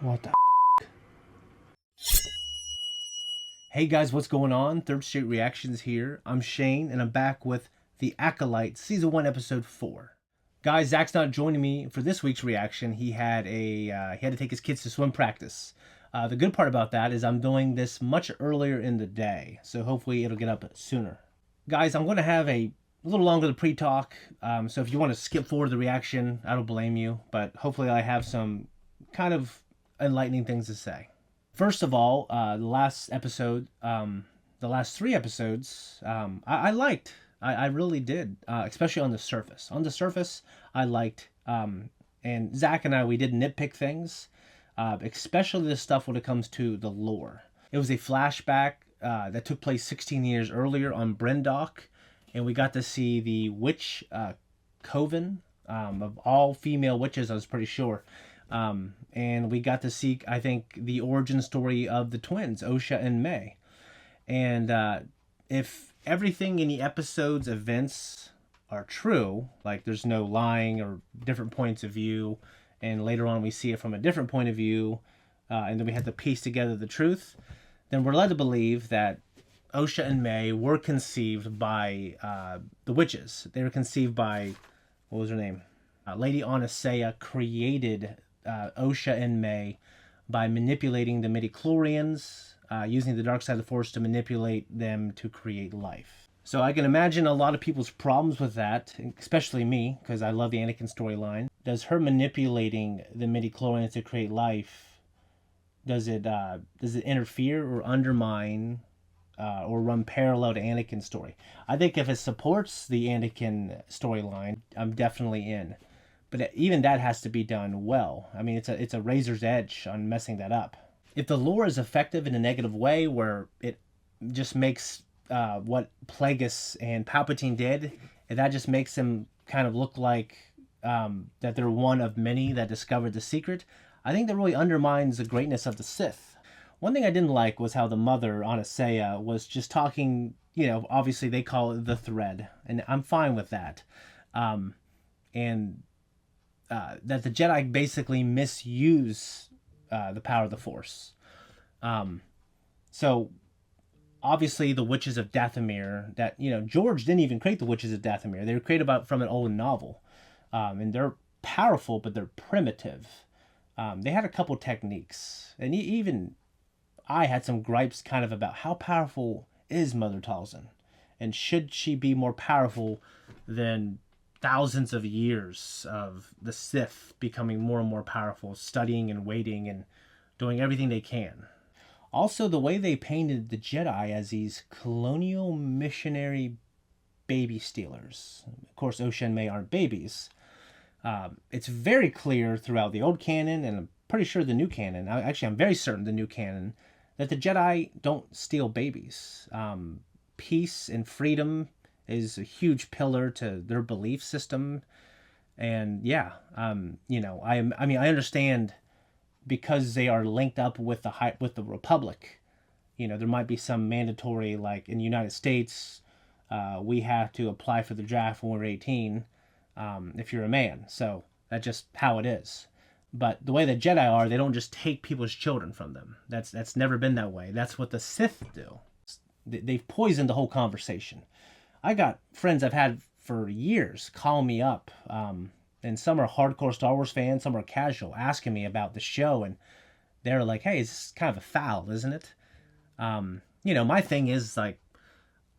What the Hey guys, what's going on? ThirdStreet Reactions here. I'm Shane, and I'm back with The Acolyte, Season 1, Episode 4. Guys, Zach's not joining me for this week's reaction. He had to take his kids to swim practice. The good part about that is I'm doing this much earlier in the day, so hopefully it'll get up sooner. Guys, I'm going to have a little longer the pre-talk, so if you want to skip forward the reaction, I don't blame you, but hopefully I have some kind of enlightening things to say. First of all, the last episode, the last 3 episodes, I liked. I really did, especially on the surface. On the surface, I liked, and Zach and I, we did nitpick things, especially the stuff when it comes to the lore. It was a flashback that took place 16 years earlier on Brendock, and we got to see the witch coven of all female witches, I was pretty sure. And we got to see, I think, the origin story of the twins, Osha and May. And if everything in the episode's events are true, like there's no lying or different points of view, and later on we see it from a different point of view, and then we have to piece together the truth, then we're led to believe that Osha and May were conceived by the witches. They were conceived by, what was her name? Lady Anastasia created Osha and May by manipulating the midichlorians, using the dark side of the force to manipulate them to create life. So I can imagine a lot of people's problems with that, especially me, because I love the Anakin storyline. Does her manipulating the midichlorians to create life, does it interfere or undermine or run parallel to Anakin's story? I think if it supports the Anakin storyline, I'm definitely in. But even that has to be done well. I mean, it's a razor's edge on messing that up. If the lore is effective in a negative way, where it just makes what Plagueis and Palpatine did, and that just makes them kind of look like that they're one of many that discovered the secret, I think that really undermines the greatness of the Sith. One thing I didn't like was how the mother, Anastasia, was just talking, obviously they call it the thread, and I'm fine with that. That the Jedi basically misuse the power of the Force. So, obviously the Witches of Dathomir, that, George didn't even create the Witches of Dathomir. They were created from an old novel. And they're powerful, but they're primitive. They had a couple techniques. And even I had some gripes kind of about how powerful is Mother Talzin. And should she be more powerful than thousands of years of the Sith becoming more and more powerful, studying and waiting and doing everything they can. Also, the way they painted the Jedi as these colonial missionary baby stealers. Of course, Osha and May aren't babies. It's very clear throughout the old canon, and I'm pretty sure the new canon, actually I'm very certain the new canon, that the Jedi don't steal babies. Peace and freedom is a huge pillar to their belief system. And yeah, I understand, because they are linked up with the Republic. There might be some mandatory, like in the United States, we have to apply for the draft when we're 18, if you're a man. So that's just how it is. But the way the Jedi are, they don't just take people's children from them. That's never been that way. That's what the Sith do. They've poisoned the whole conversation. I got friends I've had for years call me up, and some are hardcore Star Wars fans, some are casual, asking me about the show, and they're like, hey, it's kind of a foul, isn't it? My thing is, like,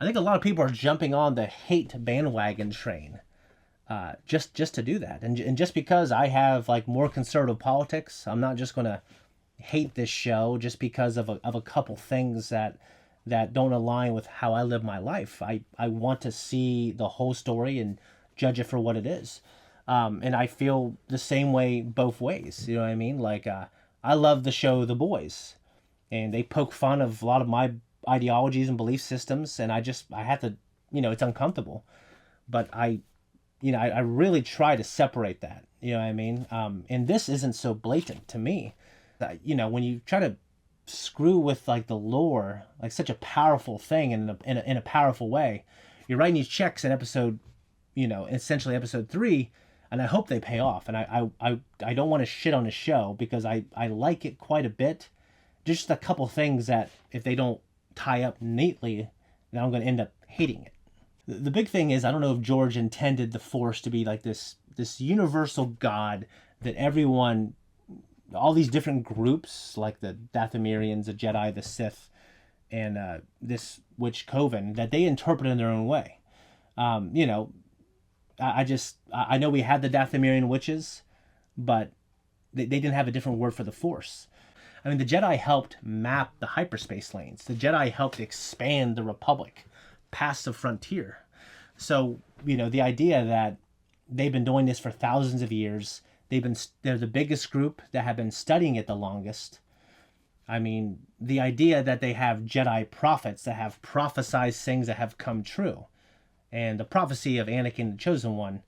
I think a lot of people are jumping on the hate bandwagon train, just to do that. And just because I have, like, more conservative politics, I'm not just going to hate this show just because of a couple things that don't align with how I live my life. I want to see the whole story and judge it for what it is. And I feel the same way both ways. You know what I mean? Like, I love the show The Boys, and they poke fun of a lot of my ideologies and belief systems, and I have to, it's uncomfortable. But I really try to separate that. You know what I mean? And this isn't so blatant to me. When you try to screw with, like, the lore, like such a powerful thing in a powerful way, you're writing these checks in episode, essentially episode 3. and I hope they pay off. And I don't want to shit on the show because I like it quite a bit. Just a couple things that if they don't tie up neatly, then I'm going to end up hating it. The big thing is, I don't know if George intended the Force to be like this universal god that everyone, all these different groups, like the Dathomirians, the Jedi, the Sith, and this witch Coven, that they interpret in their own way. You know, I know we had the Dathomirian witches, but they didn't have a different word for the Force. I mean, the Jedi helped map the hyperspace lanes. The Jedi helped expand the Republic past the frontier. So, you know, the idea that they've been doing this for thousands of years, they're the biggest group that have been studying it the longest. I mean, the idea that they have Jedi prophets that have prophesized things that have come true. And the prophecy of Anakin, the Chosen One,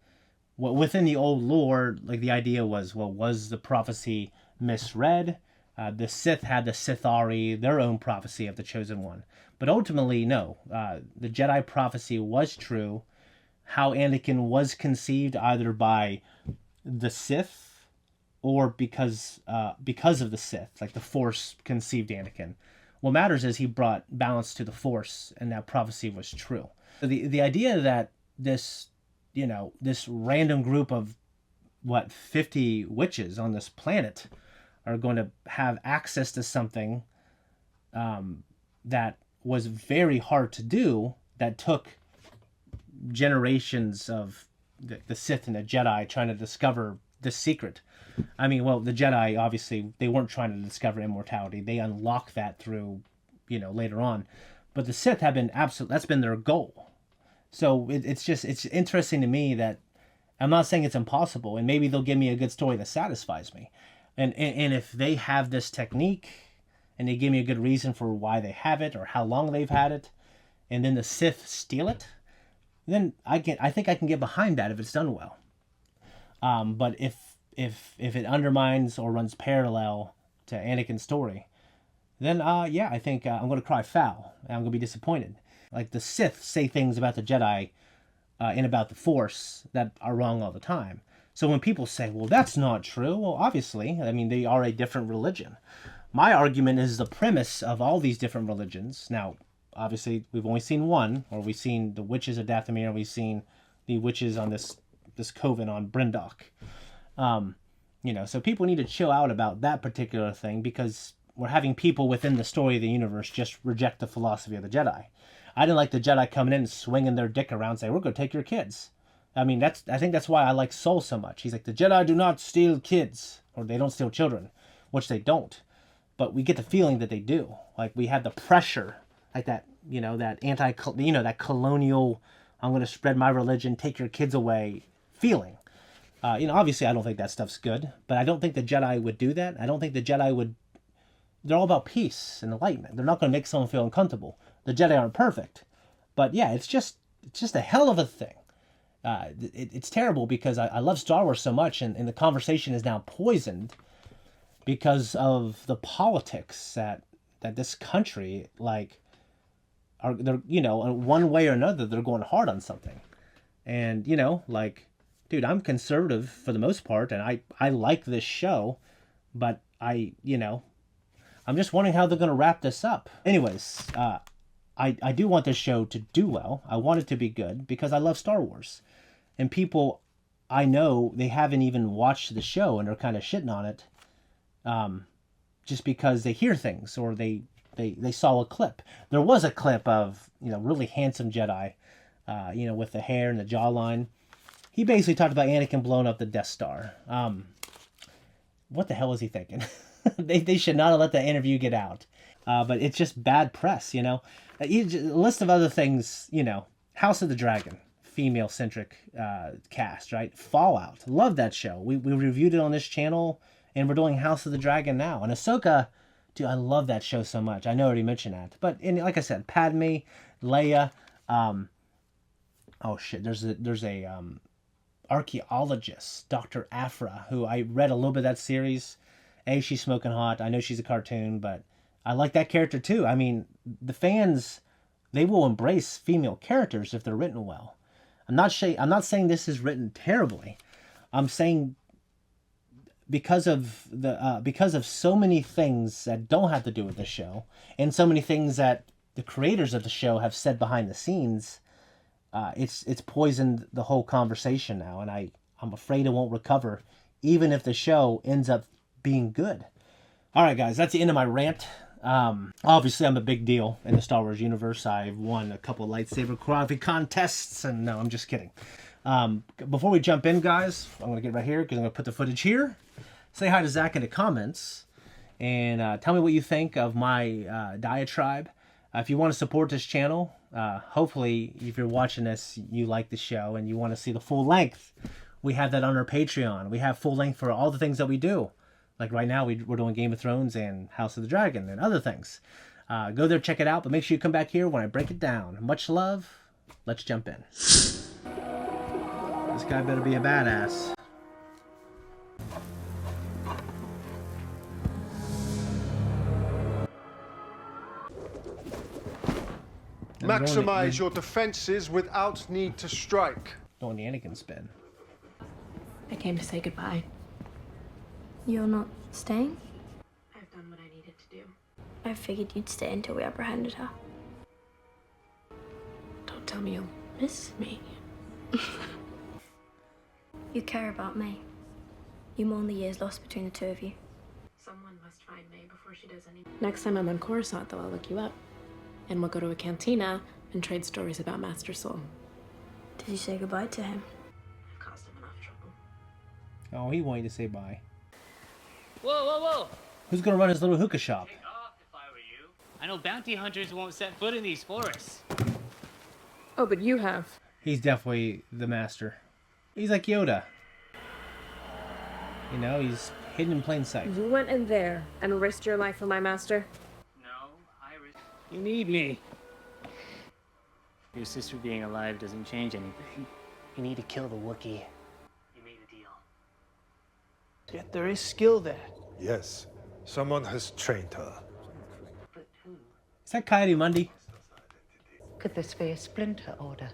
within the old lore, like the idea was, well, was the prophecy misread? The Sith had the Sithari, their own prophecy of the Chosen One. But ultimately, no. The Jedi prophecy was true. How Anakin was conceived either by the Sith or because of the Sith, like the Force conceived Anakin. What matters is he brought balance to the Force, and that prophecy was true. So the idea that this random group of 50 witches on this planet are going to have access to something that was very hard to do, that took generations of the Sith and the Jedi trying to discover this secret. I mean, well, the Jedi, obviously, they weren't trying to discover immortality. They unlocked that through, later on. But the Sith have been that's been their goal. So it's interesting to me that I'm not saying it's impossible, and maybe they'll give me a good story that satisfies me. And if they have this technique and they give me a good reason for why they have it or how long they've had it, and then the Sith steal it, then I think I can get behind that if it's done well. But if it undermines or runs parallel to Anakin's story, then I think I'm going to cry foul and I'm going to be disappointed. Like the Sith say things about the Jedi and about the Force that are wrong all the time. So when people say, well, that's not true, well, obviously, I mean, they are a different religion. My argument is the premise of all these different religions. Now, obviously, we've only seen one, or we've seen the witches of Dathomir, and we've seen the witches on this coven on Bryndock. So people need to chill out about that particular thing, because we're having people within the story of the universe just reject the philosophy of the Jedi. I didn't like the Jedi coming in and swinging their dick around and saying, we're going to take your kids. I mean, I think that's why I like Soul so much. He's like, the Jedi do not steal kids, or they don't steal children, which they don't. But we get the feeling that they do. Like, we have the pressure, like that, that that colonial, I'm going to spread my religion, take your kids away feeling. Obviously I don't think that stuff's good, but I don't think the Jedi would do that. I don't think the Jedi would. They're all about peace and enlightenment. They're not going to make someone feel uncomfortable. The Jedi aren't perfect, but yeah, it's just a hell of a thing. It's terrible because I love Star Wars so much, and the conversation is now poisoned because of the politics that this country, like, they're one way or another, they're going hard on something. And dude, I'm conservative for the most part, and I like this show, but I'm just wondering how they're going to wrap this up. Anyways, I do want this show to do well. I want it to be good because I love Star Wars. And people, I know, they haven't even watched the show and are kind of shitting on it just because they hear things or they saw a clip. There was a clip of, really handsome Jedi, with the hair and the jawline. He basically talked about Anakin blowing up the Death Star. What the hell was he thinking? They should not have let that interview get out. But it's just bad press, A list of other things, House of the Dragon, female-centric cast, right? Fallout, love that show. We reviewed it on this channel, and we're doing House of the Dragon now. And Ahsoka, dude, I love that show so much. I know I already mentioned that. But, like I said, Padme, Leia, there's a archaeologist, Dr. Aphra, who I read a little bit of that series. She's smoking hot. I know she's a cartoon, but I like that character too. I mean, the fans, they will embrace female characters if they're written well. I'm not saying this is written terribly, I'm saying because of so many things that don't have to do with the show, and so many things that the creators of the show have said behind the scenes, it's poisoned the whole conversation now, and I'm afraid it won't recover, even if the show ends up being good. All right, guys, that's the end of my rant. Obviously, I'm a big deal in the Star Wars universe. I've won a couple lightsaber choreography contests, and no, I'm just kidding. Before we jump in, guys, I'm going to get right here because I'm going to put the footage here. Say hi to Zach in the comments, and tell me what you think of my diatribe. If you want to support this channel, hopefully, if you're watching this, you like the show and you want to see the full length. We have that on our Patreon. We have full length for all the things that we do. Like right now, we're doing Game of Thrones and House of the Dragon and other things. Go there, check it out, but make sure you come back here when I break it down. Much love. Let's jump in. This guy better be a badass. Maximize your defenses without need to strike. Don't the Anakin spin. I came to say goodbye. You're not staying? I've done what I needed to do. I figured you'd stay until we apprehended her. Don't tell me you'll miss me. You care about me. You mourn the years lost between the two of you. Someone must find May before she does anything. Next time I'm on Coruscant, though, I'll look you up. And we'll go to a cantina and trade stories about Master Soul. Did you say goodbye to him? I've caused him enough trouble. Oh, he wanted to say bye. Whoa, whoa, whoa! Who's gonna run his little hookah shop? Take off if I were you. I know bounty hunters won't set foot in these forests. Oh, but you have. He's definitely the master. He's like Yoda. You know, he's hidden in plain sight. You went in there and risked your life for my master? No, you need me. Your sister being alive doesn't change anything. You need to kill the Wookiee. You made a deal. Yet there is skill there. Yes, someone has trained her. But who? Is that Coyote Mundi? Could this be a splinter order?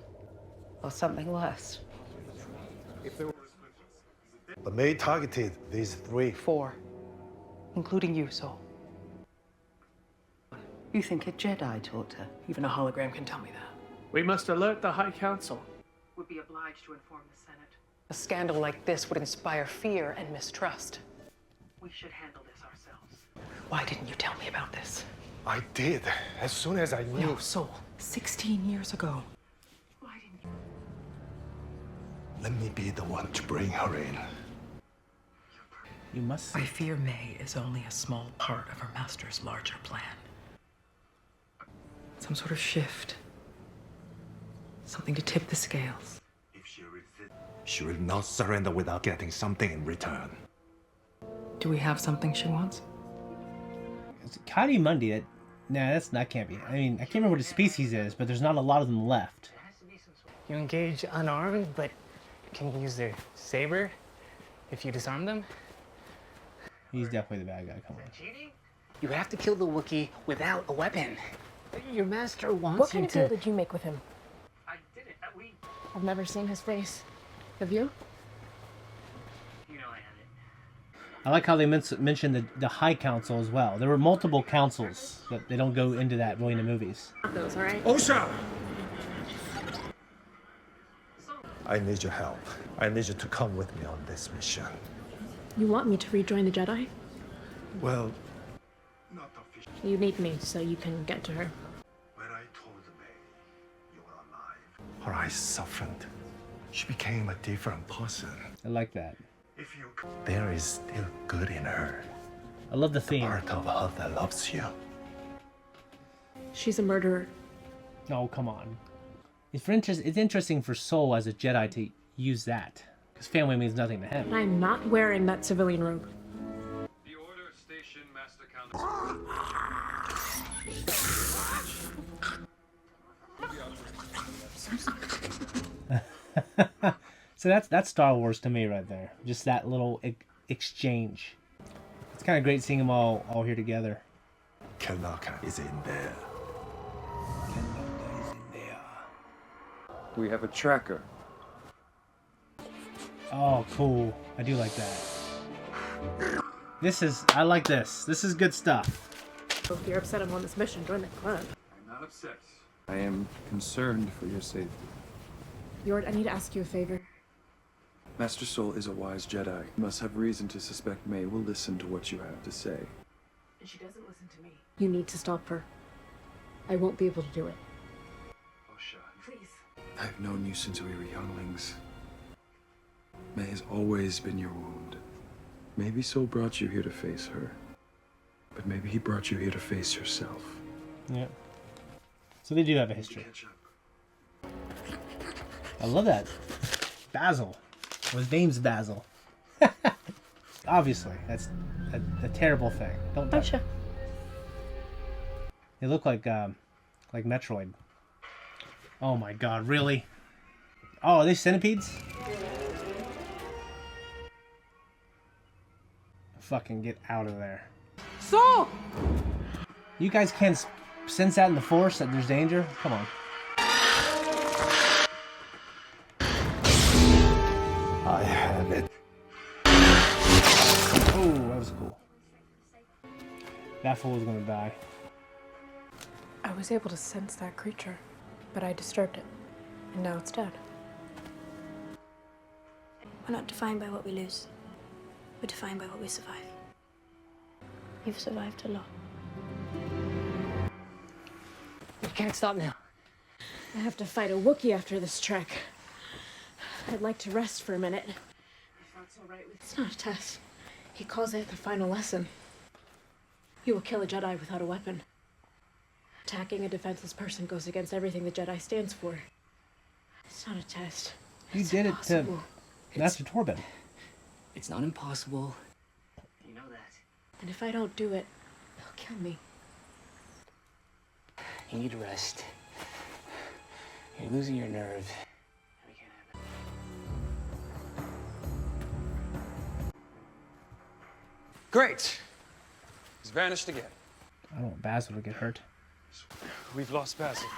Or something worse? The May targeted these three. 4, including you, Saul. You think a Jedi taught her? Even a hologram can tell me that. We must alert the High Council. Would be obliged to inform the Senate. A scandal like this would inspire fear and mistrust. We should handle this ourselves. Why didn't you tell me about this? I did, as soon as I knew. No, Saul. 16 years ago. Why didn't you? Let me be the one to bring her in. You must. I fear May is only a small part of her master's larger plan. Some sort of shift. Something to tip the scales. If she resists, she will not surrender without getting something in return. Do we have something she wants? It's Coyote Mundi. That can't be. I mean, I can't remember what his species is, but there's not a lot of them left. You engage unarmed, but can use their saber if you disarm them. He's definitely the bad guy. Come on. You have to kill the Wookiee without a weapon. Your master wants What kind you of deal to... did you make with him? I did it. I've never seen his face. Have you? You know I have it. I like how they mentioned the High Council as well. There were multiple councils, but they don't go into that really in the movies. Those, all right? Osha! I need your help. I need you to come with me on this mission. You want me to rejoin the Jedi? Well, not officially. You need me so you can get to her. When I told May you were alive, her eyes softened. She became a different person. I like that. If you, there is still good in her. I love the theme. Part of her that loves you. She's a murderer. Oh, come on. It's interesting for Soul as a Jedi to use that. Because family means nothing to him. I'm not wearing that civilian robe. The order, station, Master Council. So that's Star Wars to me right there. Just that little exchange. It's kind of great seeing them all here together. Kanaka is in there. We have a tracker. Oh, cool. I do like that. I like this. This is good stuff. If you're upset I'm on this mission, join the club. I'm not upset. I am concerned for your safety. Yord, I need to ask you a favor. Master Soul is a wise Jedi. You must have reason to suspect May will listen to what you have to say. And she doesn't listen to me. You need to stop her. I won't be able to do it. Osha. Please. I've known you since we were younglings. May has always been your wound. Maybe Soul brought you here to face her. But maybe he brought you here to face yourself. Yeah. So they do have a history. Catch up. I love that. Basil. Well, his name's Basil. Obviously, that's a terrible thing. Don't touch it. They look like Metroid. Oh my god, really? Oh, are they centipedes? Fucking get out of there. So! You guys can't sense that in the Force that there's danger? Come on. I have it. Oh, that was cool. That fool was gonna die. I was able to sense that creature, but I disturbed it, and now it's dead. We're not defined by what we lose. We're defined by what we survive. You've survived a lot. We can't stop now. I have to fight a Wookiee after this trek. I'd like to rest for a minute. If that's all right with It's not a test. He calls it the final lesson. You will kill a Jedi without a weapon. Attacking a defenseless person goes against everything the Jedi stands for. It's not a test. You did it to Master Torben. It's not impossible. You know that. And if I don't do it, they'll kill me. You need rest. You're losing your nerve. We can't have it. Great. He's vanished again. I don't want Basil to get hurt. We've lost Basil.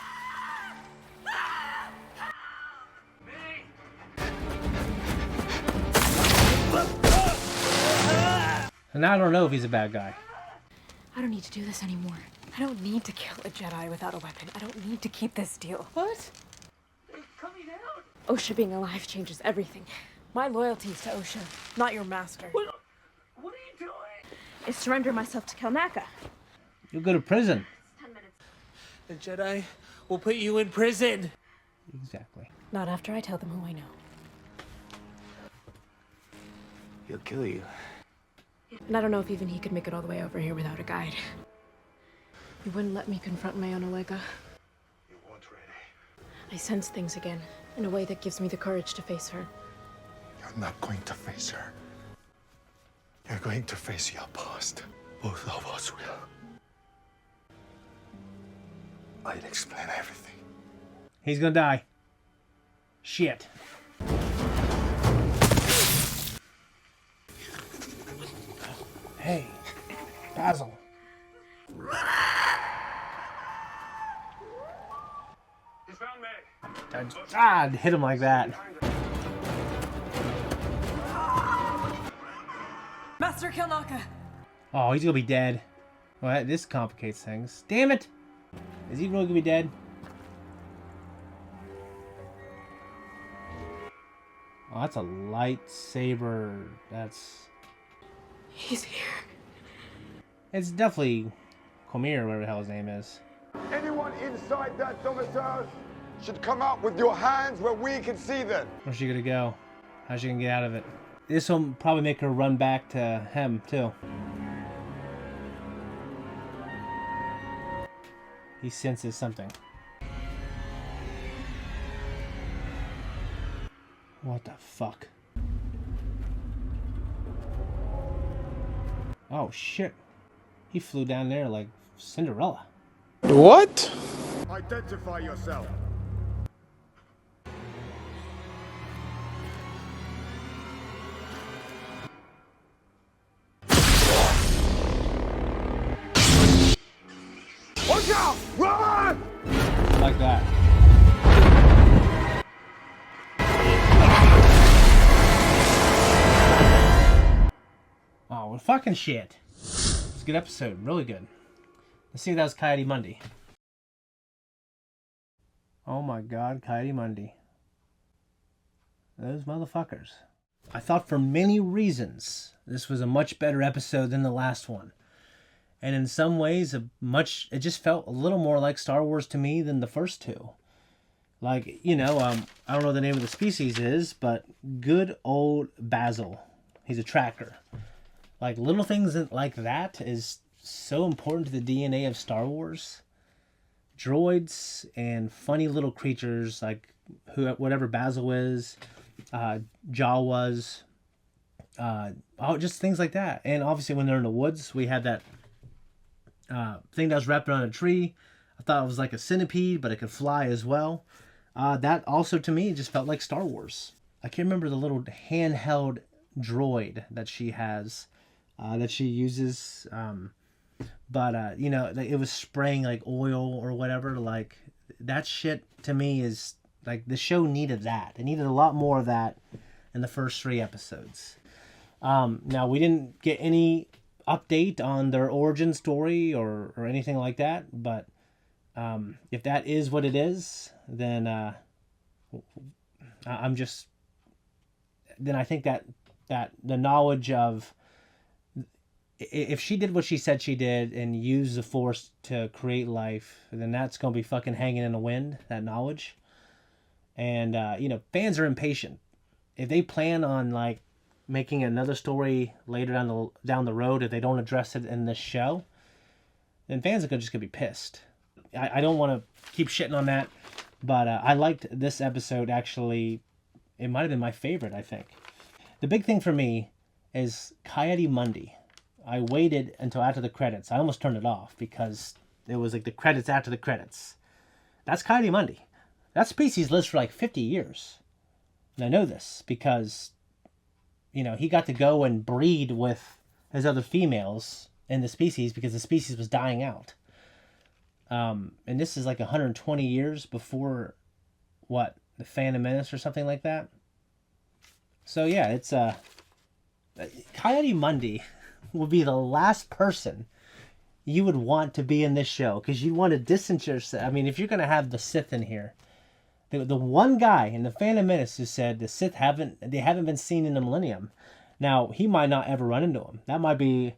And I don't know if he's a bad guy. I don't need to do this anymore. I don't need to kill a Jedi without a weapon. I don't need to keep this deal. What? They're coming out. Osha being alive changes everything. My loyalty is to Osha, not your master. What are you doing? I surrender myself to Kelnaka. You'll go to prison. 10 minutes. The Jedi will put you in prison. Exactly. Not after I tell them who I know. He'll kill you. And I don't know if even he could make it all the way over here without a guide. He wouldn't let me confront my own Olega. You weren't ready. I sense things again, in a way that gives me the courage to face her. You're not going to face her. You're going to face your past. Both of us will. I'll explain everything. He's gonna die. Shit. Hey, Basil. He's found May. I'd hit him like that. Master Kelnaka! Oh, he's gonna be dead. Well, this complicates things. Damn it! Is he really gonna be dead? Oh, that's a lightsaber. He's here. It's definitely Comir, whatever the hell his name is. Anyone inside that domicile should come out with your hands where we can see them. Where's she gonna go? How's she gonna get out of it? This will probably make her run back to him, too. He senses something. What the fuck? Oh shit. He flew down there like Cinderella. What? Identify yourself. Watch out! Run! Like that. fucking shit. It's a good episode. Really good. Let's see if that was Coyote Monday. Oh my god, Coyote Monday. Those motherfuckers. I thought for many reasons this was a much better episode than the last one. And in some ways, it just felt a little more like Star Wars to me than the first two. Like, I don't know what the name of the species is, but good old Basil. He's a tracker. Like, little things like that is so important to the DNA of Star Wars. Droids and funny little creatures like whatever Basil is, Jawas, just things like that. And obviously when they're in the woods, we had that thing that was wrapped around a tree. I thought it was like a centipede, but it could fly as well. That also to me just felt like Star Wars. I can't remember the little handheld droid that she has, that she uses. But it was spraying like oil or whatever. Like that shit to me is like the show needed that. It needed a lot more of that in the first 3 episodes. Now we didn't get any update on their origin story or anything like that. But if that is what it is, then I think that the knowledge of, if she did what she said she did and used the Force to create life, then that's going to be fucking hanging in the wind, that knowledge. And, fans are impatient. If they plan on, like, making another story later down the road, if they don't address it in this show, then fans are just going to be pissed. I don't want to keep shitting on that, but I liked this episode, actually. It might have been my favorite, I think. The big thing for me is Coyote Monday. I waited until after the credits. I almost turned it off because it was like the credits after the credits. That's Coyote Monday. That species lives for like 50 years. And I know this because, he got to go and breed with his other females in the species because the species was dying out. And this is like 120 years before, the Phantom Menace or something like that. So yeah, it's Coyote Monday will be the last person you would want to be in this show, because you want to distance yourself. I mean, if you're going to have the Sith in here, the one guy in the Phantom Menace who said the Sith haven't been seen in the Millennium. Now, he might not ever run into him. That might be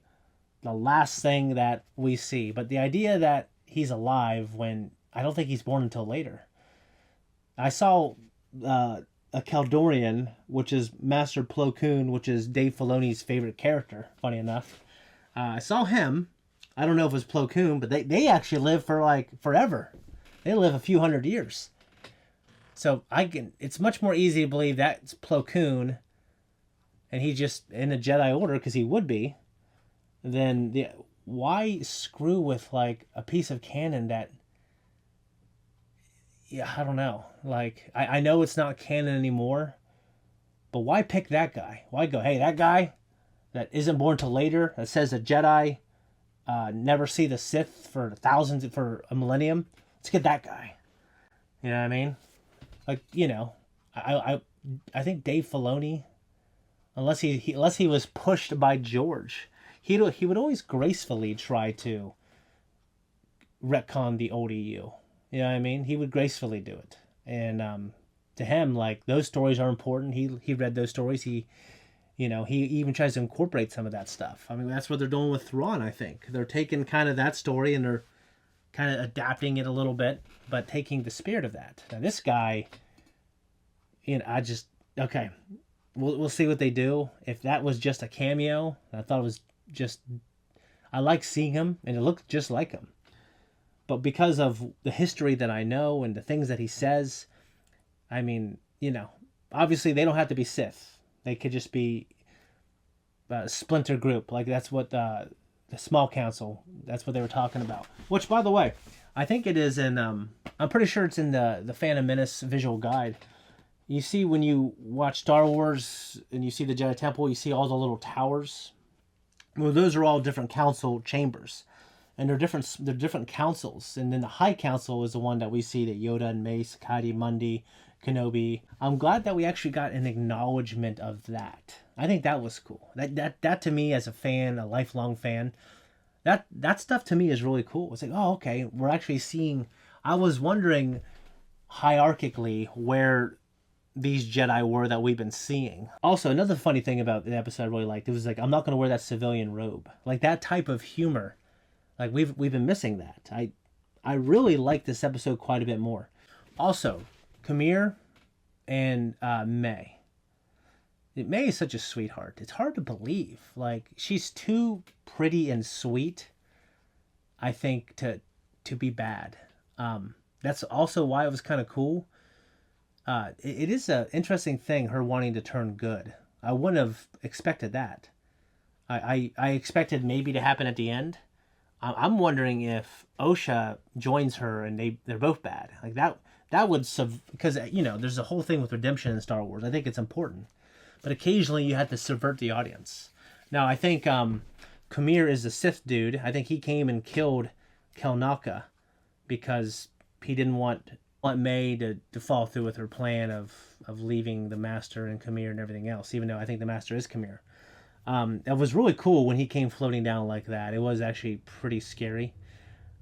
the last thing that we see. But the idea that he's alive when I don't think he's born until later. I saw a Kaldorian, which is Master Plo Koon, which is Dave Filoni's favorite character, funny enough. I saw him. I don't know if it was Plo Koon, but they actually live for like forever. They live a few hundred years. So it's much more easy to believe that's Plo Koon, and he's just in the Jedi Order, because he would be, than why screw with like a piece of canon that, I don't know. Like, I know it's not canon anymore, but why pick that guy? Why go, hey, that guy that isn't born till later, that says the Jedi never see the Sith for for a millennium? Let's get that guy. You know what I mean? Like, I think Dave Filoni, unless he was pushed by George, he would always gracefully try to retcon the old EU. You know what I mean? He would gracefully do it. And to him, like, those stories are important. He read those stories. He even tries to incorporate some of that stuff. I mean, that's what they're doing with Thrawn, I think. They're taking kind of that story and they're kind of adapting it a little bit, but taking the spirit of that. Now, this guy, okay, we'll see what they do. If that was just a cameo, I thought it was just, I like seeing him, and it looked just like him. But because of the history that I know and the things that he says, I mean, obviously they don't have to be Sith. They could just be a splinter group. Like, that's what the small council, that's what they were talking about. Which, by the way, I think it is in, I'm pretty sure it's in the Phantom Menace visual guide. You see, when you watch Star Wars and you see the Jedi Temple, you see all the little towers. Well, those are all different council chambers. And they're different councils. And then the High Council is the one that we see, that Yoda and Mace, Coyote Monday, Kenobi. I'm glad that we actually got an acknowledgement of that. I think that was cool. That to me, as a fan, a lifelong fan, that stuff to me is really cool. It's like, oh, okay, we're actually seeing. I was wondering hierarchically where these Jedi were that we've been seeing. Also, another funny thing about the episode I really liked, it was like, I'm not going to wear that civilian robe. Like, that type of humor, like we've been missing that. I really like this episode quite a bit more. Also, Kamir and May. May is such a sweetheart. It's hard to believe. Like, she's too pretty and sweet, I think, to be bad. That's also why it was kind of cool. It is an interesting thing, her wanting to turn good. I wouldn't have expected that. I expected maybe to happen at the end. I'm wondering if Osha joins her and they're both bad. Like that would because there's a whole thing with redemption in Star Wars. I think it's important, but occasionally you have to subvert the audience. Now I think Kamir is the Sith dude. I think he came and killed Kelnaka because he didn't want May to fall through with her plan of leaving the Master and Kamir and everything else, even though I think the Master is Kamir. It was really cool when he came floating down like that. It was actually pretty scary.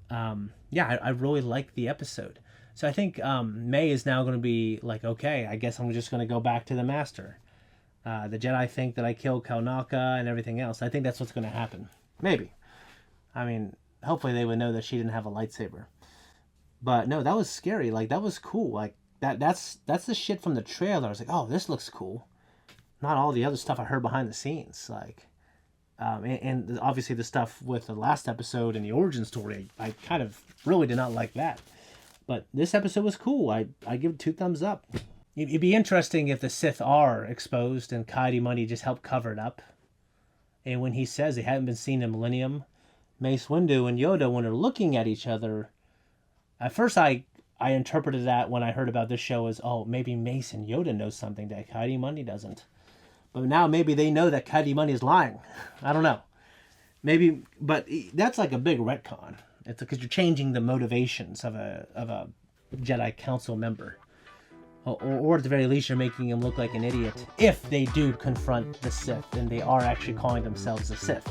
I really liked the episode. So I think May is now going to be like, okay, I guess I'm just going to go back to the Master. The Jedi think that I killed Kelnaka and everything else. I think that's what's going to happen. Maybe. I mean, hopefully they would know that she didn't have a lightsaber. But no, that was scary. Like, that was cool. Like, that's the shit from the trailer. I was like, oh, this looks cool. Not all the other stuff I heard behind the scenes. Like, and obviously the stuff with the last episode and the origin story, I kind of really did not like that. But this episode was cool. I give it 2 thumbs up. It'd be interesting if the Sith are exposed and Coyote Money just helped cover it up. And when he says they haven't been seen in Millennium, Mace Windu and Yoda, when they're looking at each other, at first I interpreted that when I heard about this show as, oh, maybe Mace and Yoda know something that Coyote Money doesn't. But now maybe they know that Coyote Money is lying. I don't know. Maybe, but that's like a big retcon. It's because you're changing the motivations of a Jedi Council member. Or at the very least, you're making him look like an idiot if they do confront the Sith and they are actually calling themselves a Sith.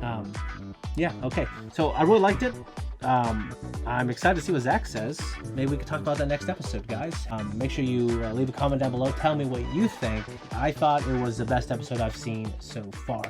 Okay. So I really liked it. I'm excited to see what Zach says. Maybe we could talk about that next episode, guys. Make sure you leave a comment down below. Tell me what you think. I thought it was the best episode I've seen so far.